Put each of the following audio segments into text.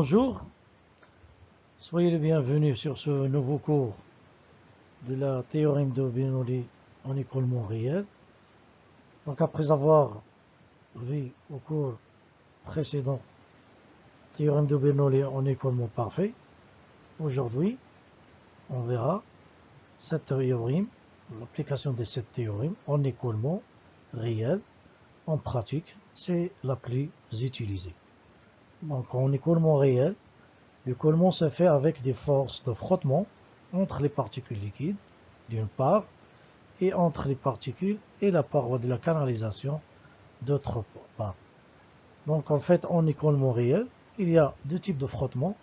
Bonjour, soyez les bienvenus sur ce nouveau cours de la théorème de Bernoulli en écoulement réel. Donc après avoir vu au cours précédent théorème de Bernoulli en écoulement parfait, aujourd'hui on verra cette théorème, l'application de cette théorème en écoulement réel. En pratique, c'est la plus utilisée. Donc en écoulement réel, l'écoulement se fait avec des forces de frottement entre les particules liquides, d'une part, et entre les particules et la paroi de la canalisation, d'autre part. Donc en fait, en écoulement réel, il y a deux types de frottement.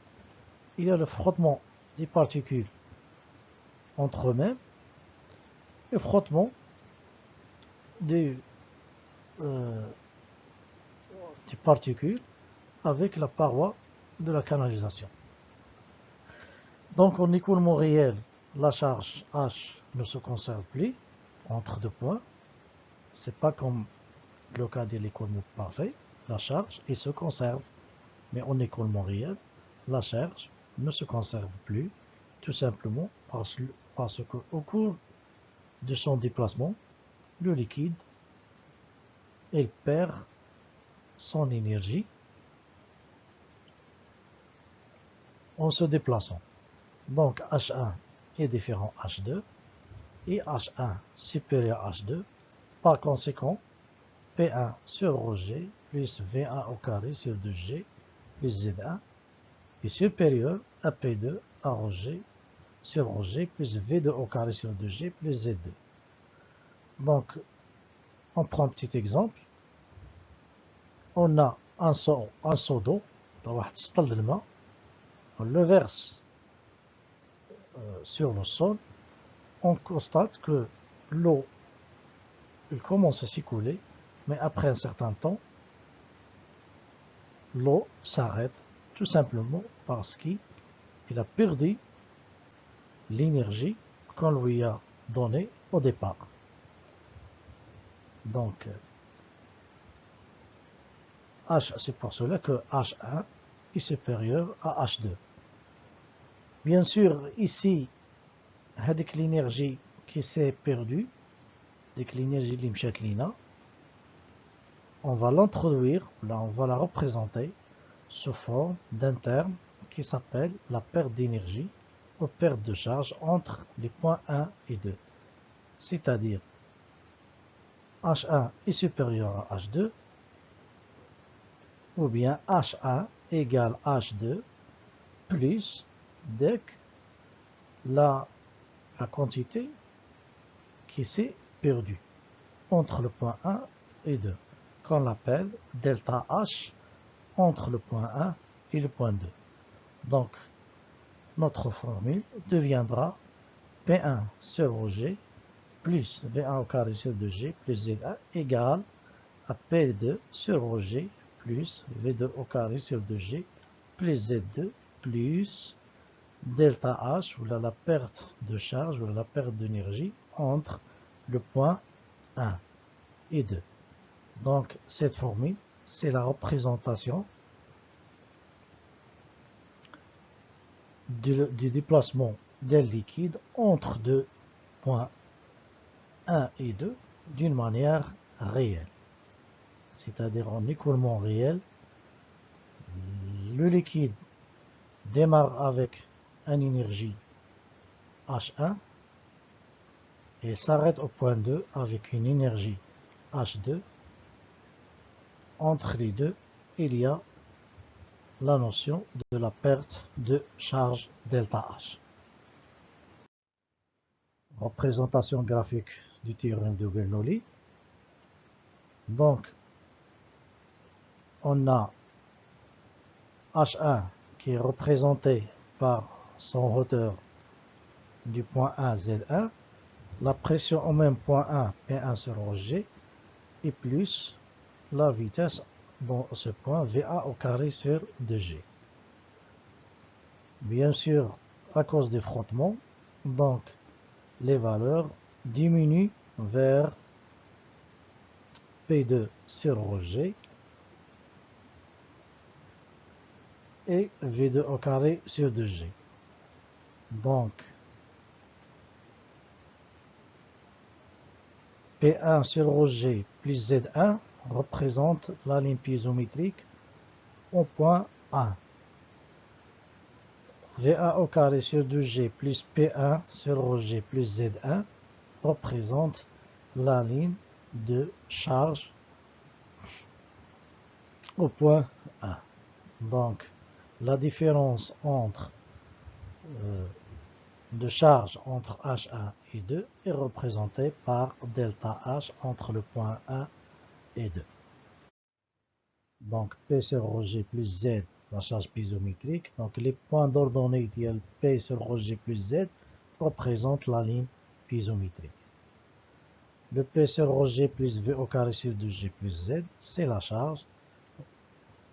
Il y a le frottement des particules entre eux-mêmes, et le frottement des particules avec la paroi de la canalisation. Donc en écoulement réel, la charge H ne se conserve plus entre deux points. C'est pas comme le cas de l'écoulement parfait. La charge elle se conserve, mais en écoulement réel, la charge ne se conserve plus, tout simplement parce qu'au cours de son déplacement, le liquide il perd son énergie en se déplaçant. Donc H1 est différent H2 et H1 supérieur à H2. Par conséquent, P1 sur ρg plus V1 au carré sur 2G plus Z1 est supérieur à P2 à ρg sur ρg plus V2 au carré sur 2G plus Z2. Donc, on prend un petit exemple. On a un seau d'eau, on le verse sur le sol. On constate que l'eau commence à s'écouler, mais après un certain temps, l'eau s'arrête tout simplement parce qu'il a perdu l'énergie qu'on lui a donnée au départ. Donc, c'est pour cela que H1 est supérieur à H2. Bien sûr, ici, avec l'énergie qui s'est perdue, avec l'énergie de l'imchatlina, on va l'introduire, là on va la représenter sous forme d'un terme qui s'appelle la perte d'énergie ou perte de charge entre les points 1 et 2. C'est-à-dire H1 est supérieur à H2 ou bien H1 égale H2 plus dès que la quantité qui s'est perdue entre le point 1 et 2, qu'on l'appelle delta H entre le point 1 et le point 2. Donc, notre formule deviendra P1 sur G plus V1 au carré sur 2G plus Z1 égale à P2 sur G plus V2 au carré sur 2G plus Z2 plus delta H, voilà la perte de charge, voilà la perte d'énergie entre le point 1 et 2. Donc, cette formule, c'est la représentation du déplacement d'un liquide entre deux points 1 et 2 d'une manière réelle. C'est-à-dire en écoulement réel, le liquide démarre avec une énergie H1 et s'arrête au point 2 avec une énergie H2. Entre les deux, il y a la notion de la perte de charge delta H. Représentation graphique du théorème de Bernoulli. Donc, on a H1 qui est représenté par son hauteur du point 1 Z1, la pression au même point 1 P1 sur G et plus la vitesse dans ce point VA au carré sur 2G. Bien sûr, à cause des frottements, donc les valeurs diminuent vers P2 sur G et V2 au carré sur 2G. Donc, P1 sur ρG plus Z1 représente la ligne piézométrique au point A. V1 au carré sur 2G plus P1 sur ρG plus Z1 représente la ligne de charge au point A. Donc, la différence de charge entre H1 et 2 est représentée par delta H entre le point 1 et 2. Donc, P sur ρG plus Z, la charge piézométrique. Donc, les points d'ordonnée P sur ρG plus Z représentent la ligne piézométrique. Le P sur ρG plus V au carré sur 2G plus Z, c'est la charge.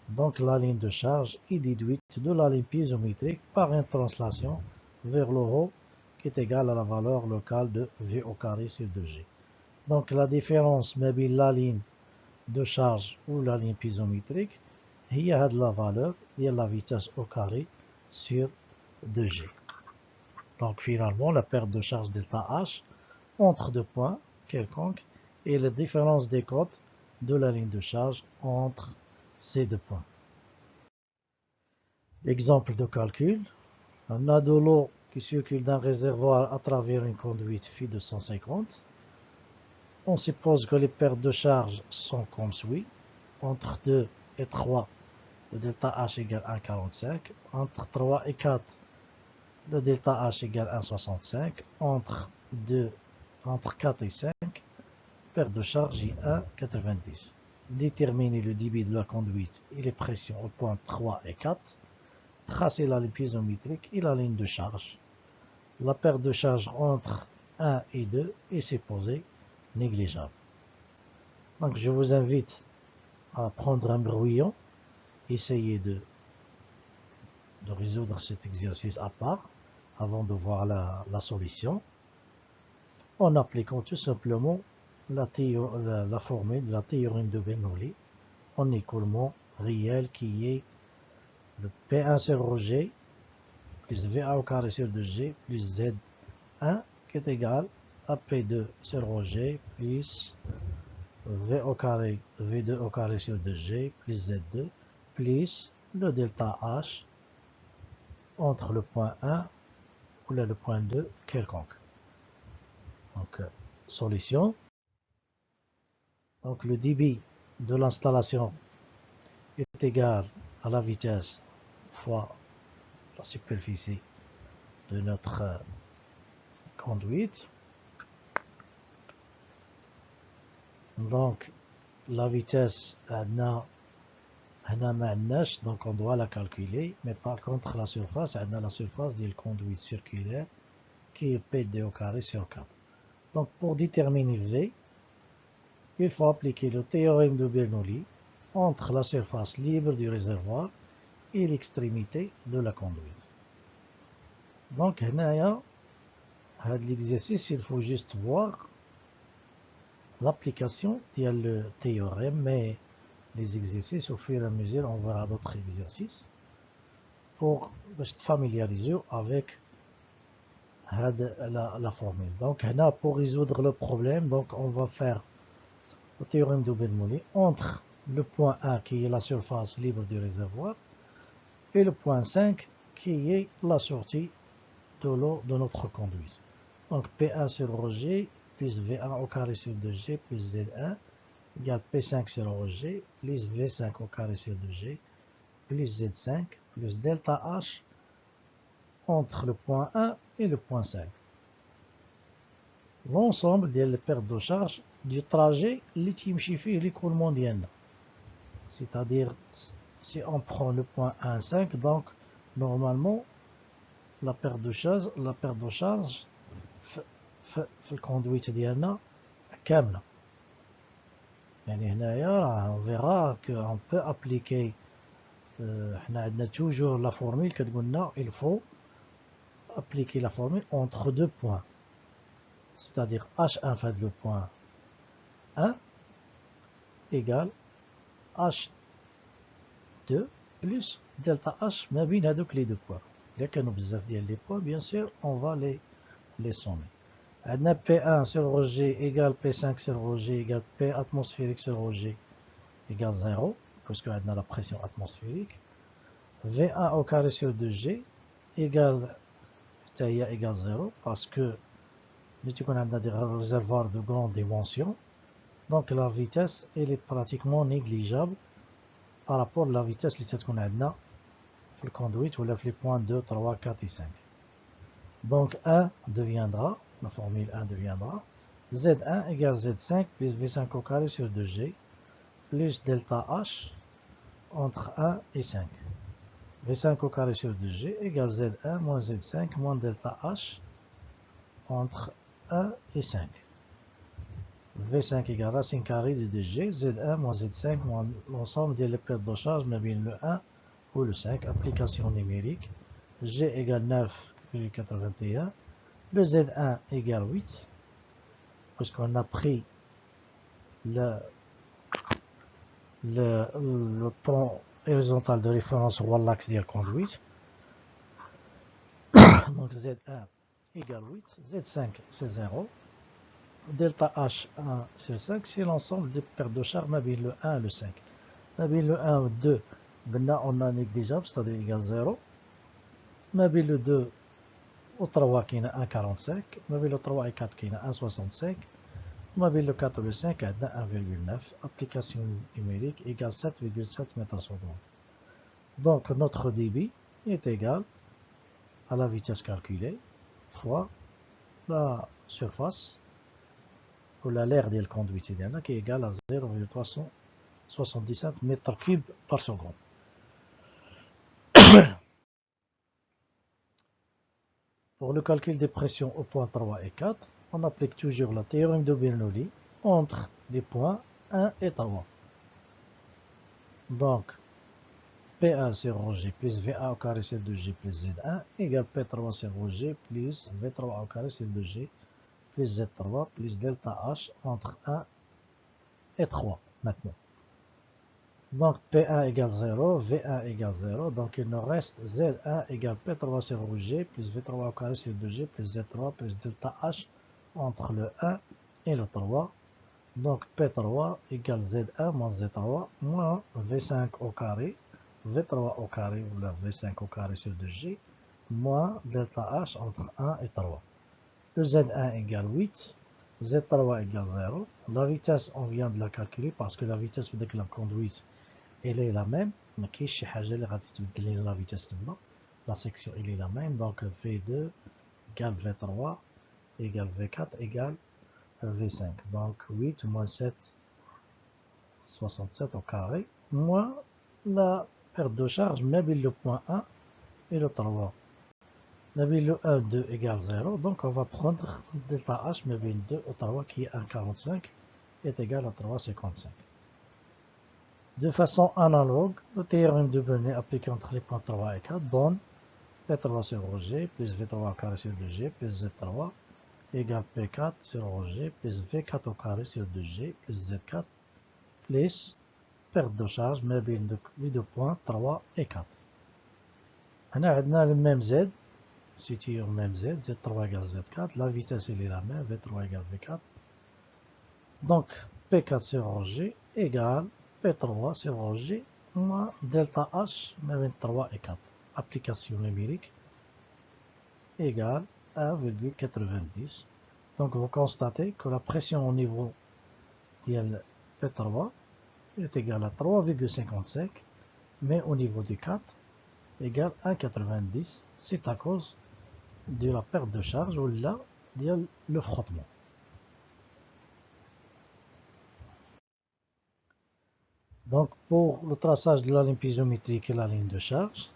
Donc, la ligne de charge est déduite de la ligne piézométrique par une translation vers le haut qui est égale à la valeur locale de V au carré sur 2G. Donc, la différence entre la ligne de charge ou la ligne piézométrique, il y a de la valeur, il y a la vitesse au carré sur 2G. Donc, finalement, la perte de charge delta H entre deux points quelconques et la différence des côtes de la ligne de charge entre ces deux points. Exemple de calcul. On a de l'eau qui circule d'un réservoir à travers une conduite phi de 150. On suppose que les pertes de charge sont comme suit. Entre 2 et 3, le delta H égale 1,45. Entre 3 et 4, le delta H égale 1,65. Entre 4 et 5, perte de charge est 1,90. Déterminer le débit de la conduite et les pressions aux points 3 et 4. Tracer la ligne piézométrique et la ligne de charge. La perte de charge entre 1 et 2 est supposée négligeable. Donc je vous invite à prendre un brouillon, essayer de résoudre cet exercice à part avant de voir la solution, en appliquant tout simplement la formule de la théorème de Bernoulli en écoulement réel qui est le P1 sur ρG plus VA au carré sur 2G plus Z1 qui est égal à P2 sur ρG plus V2 au carré sur 2G plus Z2 plus le delta H entre le point 1 ou le point 2 quelconque. Donc, solution. Donc, le débit de l'installation est égal à la vitesse fois la superficie de notre conduite. Donc, la vitesse, donc on doit la calculer, mais par contre la surface, la surface de la conduite circulaire qui est PD au carré sur 4. Donc, pour déterminer V, il faut appliquer le théorème de Bernoulli entre la surface libre du réservoir et l'extrémité de la conduite. Donc, l'exercice, il faut juste voir l'application du théorème, mais les exercices, au fur et à mesure, on verra d'autres exercices pour se familiariser avec la formule. Donc, pour résoudre le problème, donc on va faire le théorème de Bernoulli entre le point 1 qui est la surface libre du réservoir et le point 5 qui est la sortie de l'eau de notre conduite. Donc P1 sur ρG plus V1 au carré sur 2G plus Z1 égale P5 sur ρG plus V5 au carré sur 2G plus Z5 plus delta H entre le point 1 et le point 5. L'ensemble des pertes de charge du trajet qui l'écoulement d'Yen. C'est-à-dire, si on prend le point 1, 5, donc normalement, la perte de charge في الكوندويت ديالنا كاملة. يعني هنايا on verra qu'on peut appliquer حنا عندنا toujours la formule كتقول لنا il faut appliquer la formule entre deux points, c'est-à-dire H1 fait le point 1 égale H2 plus delta H ما بين هذوك les deux points. إلا كانوا بزاف ديال les points, bien sûr, on va les sommer. عندنا P1 sur rho G égale P5 sur rho G égale P atmosphérique sur rho G égale 0, puisque عندنا la pression atmosphérique. V1 au carré sur 2G égale حتى هي égale 0, parce que ملي تكون عندنا des réservoirs de grande dimension, donc la vitesse elle est pratiquement négligeable par rapport à la vitesse اللي تتكون عندنا في الكوندويت ولا في les points 2, 3, 4 et 5. Donc 1 deviendra, la formule 1 deviendra Z1 égale Z5 plus V5 au carré sur 2G plus delta H entre 1 et 5. V5 au carré sur 2G égale Z1 moins Z5 moins delta H entre 1 et 5. V5 égale racine carrée de 2G, Z1 moins Z5 moins l'ensemble des pertes de charge, mais bien le 1 ou le 5, application numérique. G égale 9,81. Le Z1 égale 8, puisqu'on a pris le plan horizontal de référence ou l'axe de la conduite. Donc Z1 égale 8, Z5 c'est 0. Delta H 1 sur 5, c'est l'ensemble des pertes de charge mais bien le 1 et le 5. Mais bien le 1 ou 2, maintenant on a négligeable, c'est-à-dire égal 0. Mais bien le 2 au 3 qui est 1,45. Mais bien le 3 et 4 qui est 1,65. Mais bien le 4 et le 5 est 1,9. Application numérique égale 7,7 mètres secondes. Donc notre débit est égal à la vitesse calculée fois la surface ou l'air de la conduite qui est égal à 0,377 mètres cubes par seconde. Pour le calcul des pressions aux points 3 et 4, on applique toujours la théorème de Bernoulli entre les points 1 et 3. Donc, P1 sur rho G plus V1 au carré sur 2G plus Z1 égale P3 sur rho G plus V3 au carré sur 2G plus Z3 plus delta H entre 1 et 3 maintenant. Donc P1 égale 0, V1 égale 0, donc il nous reste Z1 égale P3 sur rho G plus V3 au carré sur 2G plus Z3 plus delta H entre le 1 et le 3. Donc P3 égale Z1 moins Z3 moins V5 au carré, V3 au carré ou la V5 au carré sur 2G moins delta H entre 1 et 3. Le Z1 égale 8, Z3 égale 0. La vitesse, on vient de la calculer parce que la vitesse de la conduite elle est la même. ما كاينش شي حاجه اللي غادي تبدل لنا لا فيتاس تما. La section elle est la même, donc V2 égale V3 égale V4 égale V5. Donc 8 moins 7, 67 au carré, moins la perte de charge, mais le point 1 et le 3. Mais le 1, 2 égale 0, donc on va prendre delta H, mais le 2 au 3 qui est 1,45 est égal à 3,55. De façon analogue, le théorème de Bernoulli appliqué entre les points 3 et 4 donne P3 sur rho G plus V3 au carré sur 2G plus Z3 égale P4 sur rho G plus V4 au carré sur 2G plus Z4 plus perte de charge ما بين les deux points 3 et 4. هنا عندنا le même Z, situé au même Z, Z3 égale Z4, la vitesse elle est la même, V3 égale V4. Donc P4 sur rho G égale P3 sur rho G moins delta H ما بين 3 et 4. Application numérique égale 1,90. Donc vous constatez que la pression au niveau de P3 est égale à 3,55, mais au niveau du 4 égale 1,90. C'est à cause de la perte de charge ou là le frottement. Donc pour le traçage de la ligne piezométrique et la ligne de charge,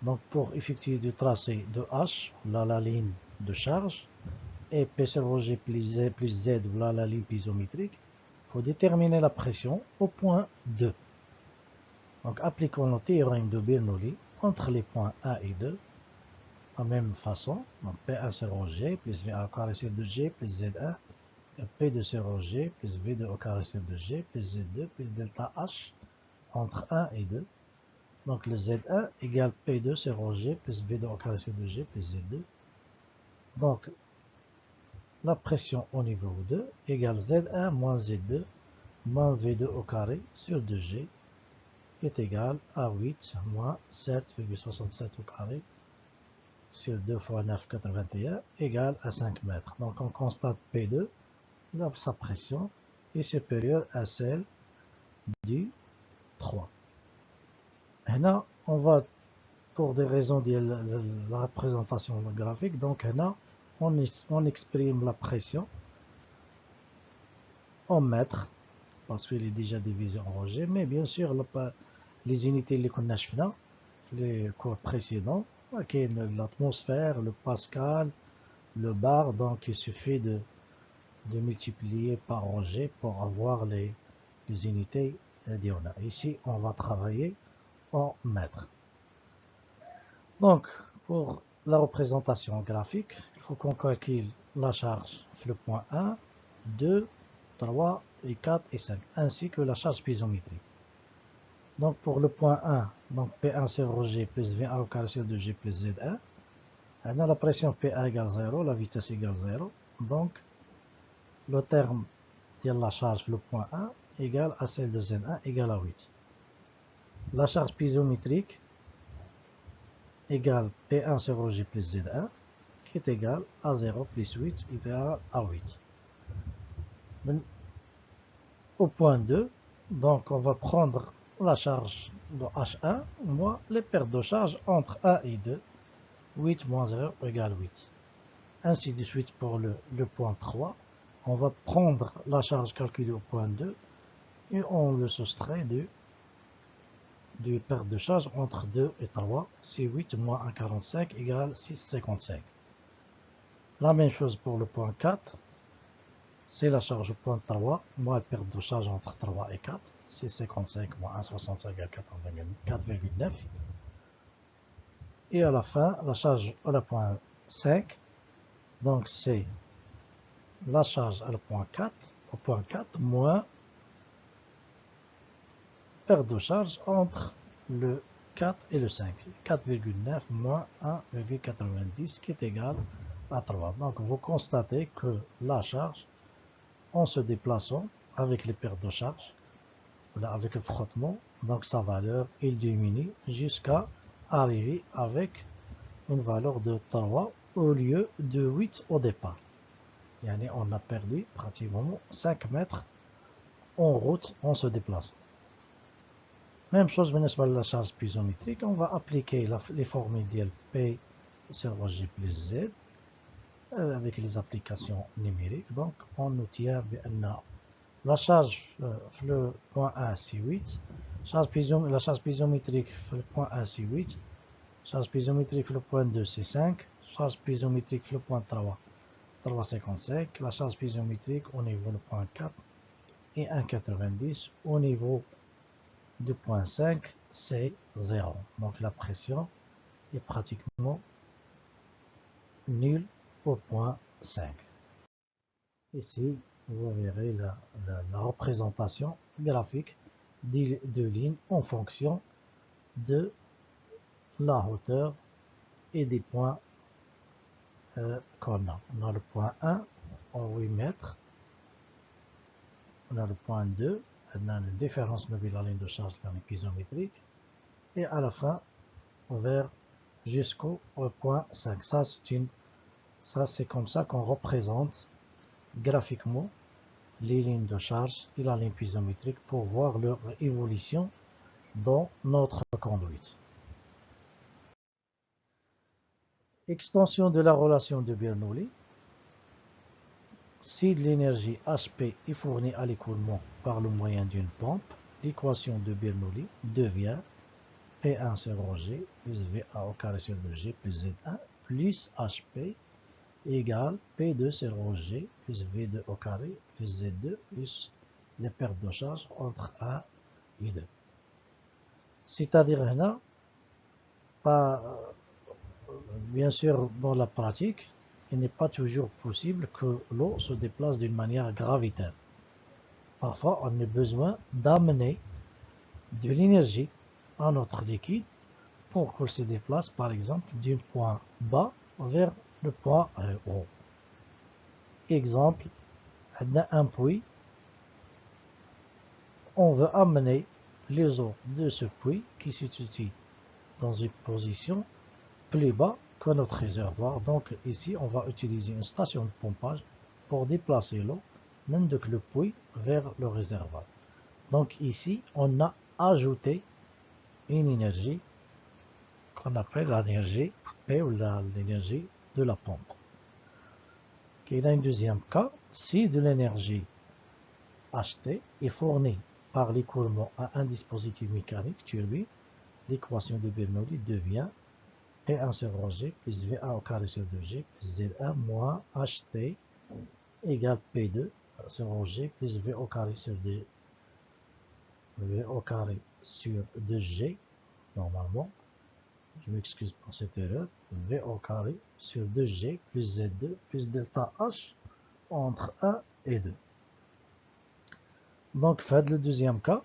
donc pour effectuer du tracé de H, là la ligne de charge, et P sur rho G plus Z, voilà la ligne piezométrique, il faut déterminer la pression au point 2. Donc appliquons le théorème de Bernoulli entre les points 1 et 2, de la même façon. Donc P1 sur rho G plus V1 au carré sur 2G plus Z1, et P2 sur rho G plus V2 au carré sur 2G plus Z2 plus delta H entre 1 et 2. Donc le Z1 égale P2 c'est rho G plus V2 au carré sur 2G plus Z2. Donc la pression au niveau 2 égale Z1 moins Z2 moins V2 au carré sur 2G est égal à 8 moins 7,67 au carré sur 2 fois 9,81 égale à 5 mètres. Donc on constate P2, sa pression est supérieure à celle du 3. Là, on va, pour des raisons de la représentation graphique, donc là, on exprime la pression en mètres, parce qu'il est déjà divisé en rho, mais bien sûr, les unités les connaissent les cours précédents, l'atmosphère, le pascal, le bar, donc il suffit de multiplier par rho pour avoir les unités diurnales. Ici, on va travailler en mètres. Donc, pour la représentation graphique, il faut qu'on calcule la charge sur le point 1, 2, 3 et 4 et 5, ainsi que la charge piézométrique. Donc, pour le point 1, donc P1 sur rho G plus V1 au carré sur 2G plus Z1. Maintenant, la pression P1 égale 0, la vitesse égale 0. Donc, le terme de la charge sur le point 1 égale à celle de Z1 égale à 8. La charge piézométrique égale P1 sur rho G plus Z1 qui est égal à 0 plus 8 égale à 8. Au point 2, donc on va prendre la charge de H1 moins les pertes de charge entre 1 et 2. 8 moins 0 égale 8. Ainsi de suite pour le point 3. On va prendre la charge calculée au point 2 et on le soustrait du perte de charge entre 2 et 3. C'est 8 moins 1,45 égale 6,55. La même chose pour le point 4. C'est la charge au point 3 moins la perte de charge entre 3 et 4. C'est 55 moins 1,65 égale 4,9. Et à la fin, la charge à la point 5. Donc c'est la charge à la point 4, au point 4, moins perte de charge entre le 4 et le 5. 4,9 moins 1,90 qui est égal à 3. Donc vous constatez que la charge, en se déplaçant avec les pertes de charge, avec le frottement, donc sa valeur, il diminue jusqu'à arriver avec une valeur de 3 au lieu de 8 au départ. Yani on a perdu pratiquement 5 mètres en route en se déplaçant. Même chose بالنسبة la charge piézométrique, on va appliquer les formules de P sur G plus Z avec les applications numériques. Donc on obtient la charge le point 1 c'est 8, la charge piézométrique le point 1 c'est 8, charge piézométrique le point 2 c'est 5, charge piézométrique le point 3 3,55, la charge piézométrique au niveau du point 4 et 1,90 au niveau du point 5 c'est 0. Donc la pression est pratiquement nulle au point 5. Ici, vous verrez la représentation graphique de lignes en fonction de la hauteur et des points qu'on a. On a le point 1 en 8 mètres. On a le point 2, on a une différence de la ligne de charge piézométrique. Et à la fin, on va jusqu'au point 5. Ça, c'est comme ça qu'on représente graphiquement les lignes de charge et la ligne piézométrique pour voir leur évolution dans notre conduite. Extension de la relation de Bernoulli. Si l'énergie HP est fournie à l'écoulement par le moyen d'une pompe, l'équation de Bernoulli devient P1 sur G plus VA au carré sur 2G plus Z1 plus HP égale P2 sur G plus V2 au carré plus Z2 plus les pertes de charge entre 1 et 2. C'est-à-dire là, bien sûr, dans la pratique, il n'est pas toujours possible que l'eau se déplace d'une manière gravitaire. Parfois, on a besoin d'amener de l'énergie à notre liquide pour qu'il se déplace par exemple d'un point bas vers le point haut. Exemple, on a un puits, on veut amener les eaux de ce puits qui se situe dans une position plus bas que notre réservoir. Donc ici, on va utiliser une station de pompage pour déplacer l'eau, même de le puits vers le réservoir. Donc ici, on a ajouté une énergie qu'on appelle l'énergie P ou l'énergie de la pompe. Il y a un deuxième cas, si de l'énergie achetée est fournie par l'écoulement à un dispositif mécanique turbine, l'équation de Bernoulli devient P1 sur G plus VA au carré sur 2G plus Z1 moins HT égale P2 sur G plus V au carré sur 2, V au carré sur 2G, normalement, je m'excuse pour cette erreur, V au carré sur 2G plus Z2 plus delta H entre 1 et 2. Donc, faites le deuxième cas,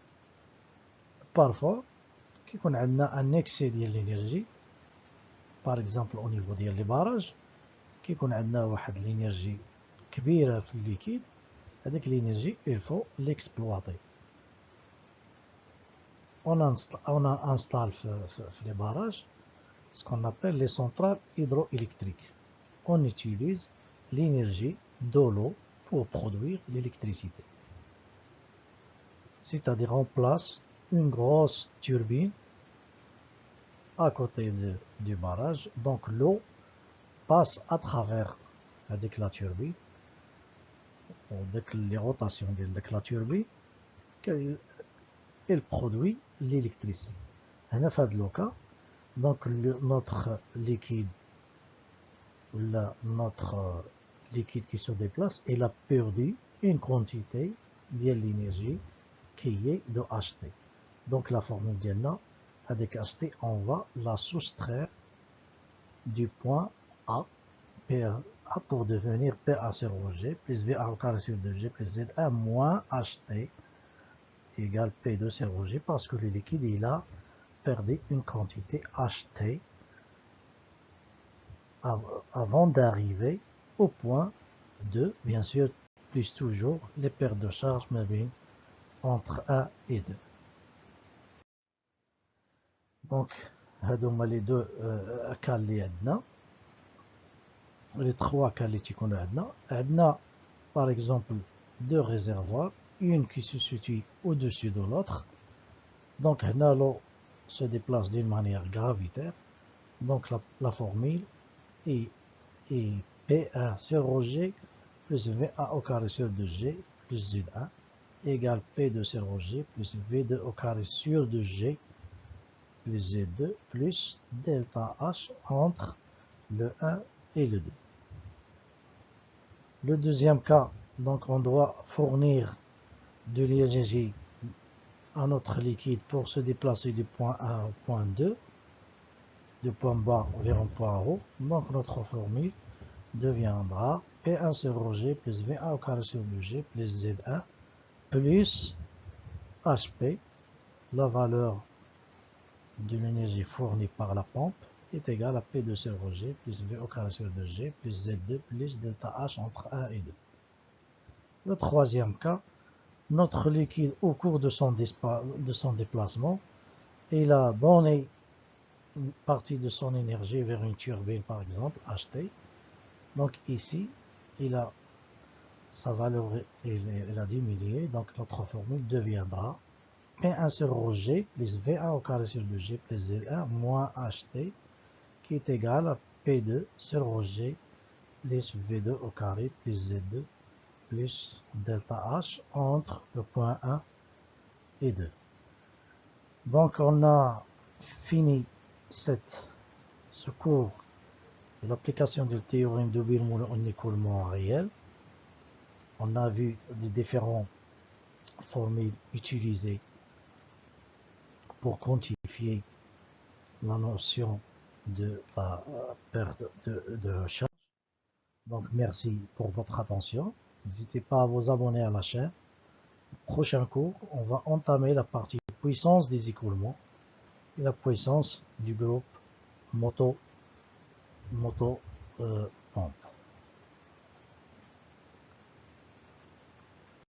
parfois, qui qu'on a un excès de l'énergie, par exemple au niveau des barrages, qui qu'on a l'énergie كبيرة في الليكيد, هذيك l'énergie, il faut l'exploiter. On installe les barrages ce qu'on appelle les centrales hydroélectriques. On utilise l'énergie de l'eau pour produire l'électricité. C'est-à-dire on place une grosse turbine à côté du barrage. Donc l'eau passe à travers avec la turbine, avec les rotations de la turbine, elle produit l'électricité. Donc notre liquide qui se déplace, il a perdu une quantité de l'énergie qui est de HT. Donc la formule d'Yenna, avec HT, on va la soustraire du point A, P1, pour devenir P1 sur G plus VA au carré sur 2G plus Z1 moins HT égale P2 sur G, parce que le liquide il a perdu une quantité HT avant d'arriver au point 2, bien sûr, plus toujours les pertes de charge mobile entre 1 et 2. Donc, les deux cas اللي عندنا, les trois cas اللي تيكونوا عندنا, par exemple, deux réservoirs, une qui se situe au-dessus de l'autre. Donc, l'eau se déplace d'une manière gravitaire. Donc, la formule est P1 sur G plus V1 au carré sur 2G plus Z1 égale P2 sur G plus V2 au carré sur 2G plus Z2 plus delta H entre le 1 et le 2. Le deuxième cas, donc on doit fournir de l'énergie à notre liquide pour se déplacer du point 1 au point 2, du point bas vers un point haut. Donc notre formule deviendra P1 sur G plus V1 au carré sur 2G plus Z1 plus HP, la valeur de l'énergie fournie par la pompe, est égale à P2 sur G plus V au carré sur 2G plus Z2 plus delta H entre 1 et 2. Le troisième cas, notre liquide au cours de son déplacement, il a donné une partie de son énergie vers une turbine par exemple, HT. Donc ici, sa valeur elle a diminué, donc notre formule deviendra P1 sur G plus V1 au carré sur 2G plus Z1 moins HT qui est égal à P2 sur G plus V2 au carré plus Z2 plus delta H entre le point 1 et 2. Donc on a fini ce cours de l'application du théorème de Bernoulli en écoulement réel. On a vu les différentes formules utilisées pour quantifier la notion de la perte de charge. Donc merci pour votre attention. N'hésitez pas à vous abonner à la chaîne. Prochain cours, on va entamer la partie puissance des écoulements. et la puissance du groupe moto pompe.